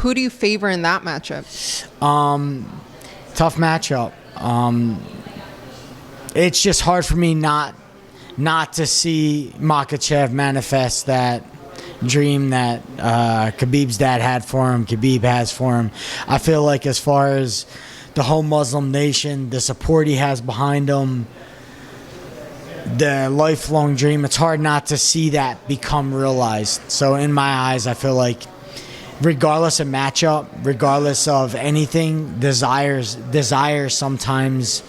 Who do you favor in that matchup? Tough matchup. It's just hard for me not to see Makhachev manifest that dream that Khabib's dad had for him, Khabib has for him. I feel like as far as the whole Muslim nation, the support he has behind him, the lifelong dream, it's hard not to see that become realized. So in my eyes, I feel like regardless of matchup, regardless of anything, desire sometimes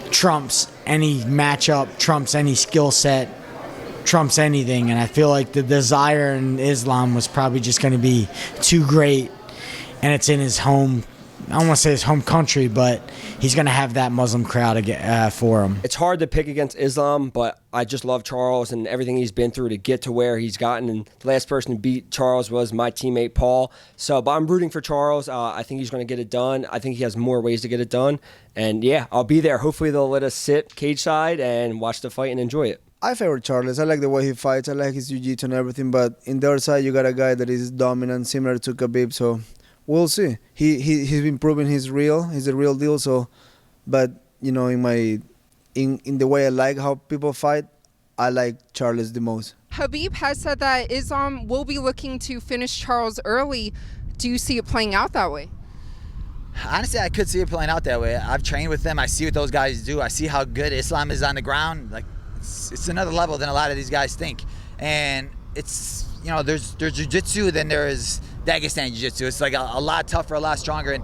trumps any matchup, trumps any skill set, trumps anything. And I feel like the desire in Islam was probably just going to be too great, and it's in his home, I don't want to say his home country, but he's going to have that Muslim crowd for him. It's hard to pick against Islam, but I just love Charles and everything he's been through to get to where he's gotten. And the last person to beat Charles was my teammate Paul. But I'm rooting for Charles. I think he's going to get it done. I think he has more ways to get it done. And yeah, I'll be there. Hopefully they'll let us sit cage side and watch the fight and enjoy it. I favor Charles. I like the way he fights. I like his jiu-jitsu and everything. But in the other side, you got a guy that is dominant, similar to Khabib. So we'll see. He's been proving he's real. He's a real deal. So, but you know, in the way I like how people fight, I like Charles the most. Khabib has said that Islam will be looking to finish Charles early. Do you see it playing out that way? Honestly, I could see it playing out that way. I've trained with them. I see what those guys do. I see how good Islam is on the ground. Like, it's another level than a lot of these guys think. And it's, you know, there's jiu-jitsu, then there's Dagestan jiu-jitsu. It's like a lot tougher, a lot stronger. And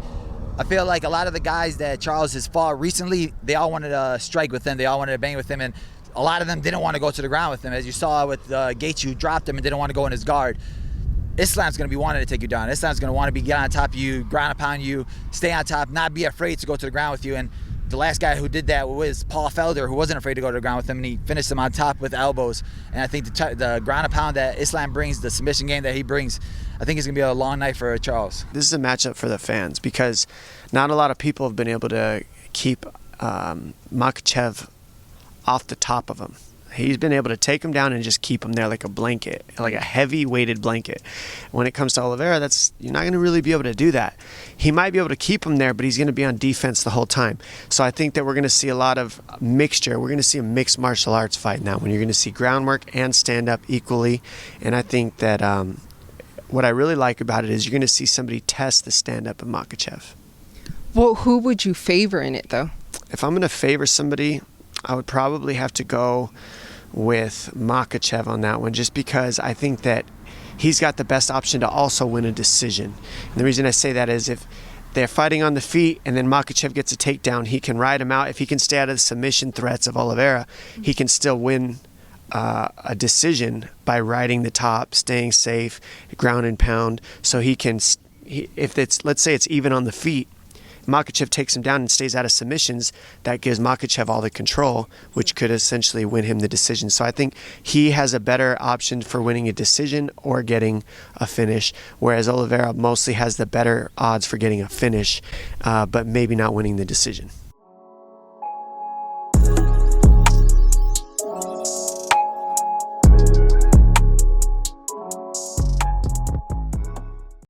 I feel like a lot of the guys that Charles has fought recently, they all wanted to strike with him. They all wanted to bang with him. And a lot of them didn't want to go to the ground with him. As you saw with Gaethje, who dropped him and didn't want to go in his guard. Islam's going to be wanting to take you down. Islam's going to want to get on top of you, ground upon you, stay on top, not be afraid to go to the ground with you. And the last guy who did that was Paul Felder, who wasn't afraid to go to the ground with him, and he finished him on top with elbows. And I think the ground and pound that Islam brings, the submission game that he brings, I think it's going to be a long night for Charles. This is a matchup for the fans because not a lot of people have been able to keep Makhachev off the top of him. He's been able to take him down and just keep him there like a blanket, like a heavy weighted blanket. When it comes to Oliveira, you're not going to really be able to do that. He might be able to keep him there, but he's going to be on defense the whole time. So I think that we're going to see a lot of mixture. We're going to see a mixed martial arts fight now, when you're going to see groundwork and stand up equally. And I think that what I really like about it is you're going to see somebody test the stand up of Makhachev. Well, who would you favor in it, though? If I'm going to favor somebody, I would probably have to go with Makhachev on that one, just because I think that he's got the best option to also win a decision. And the reason I say that is if they're fighting on the feet and then Makhachev gets a takedown, he can ride him out. If he can stay out of the submission threats of Oliveira, he can still win a decision by riding the top, staying safe, ground and pound. So he can, let's say it's even on the feet, Makhachev takes him down and stays out of submissions, that gives Makhachev all the control, which could essentially win him the decision. So I think he has a better option for winning a decision or getting a finish, whereas Oliveira mostly has the better odds for getting a finish, but maybe not winning the decision.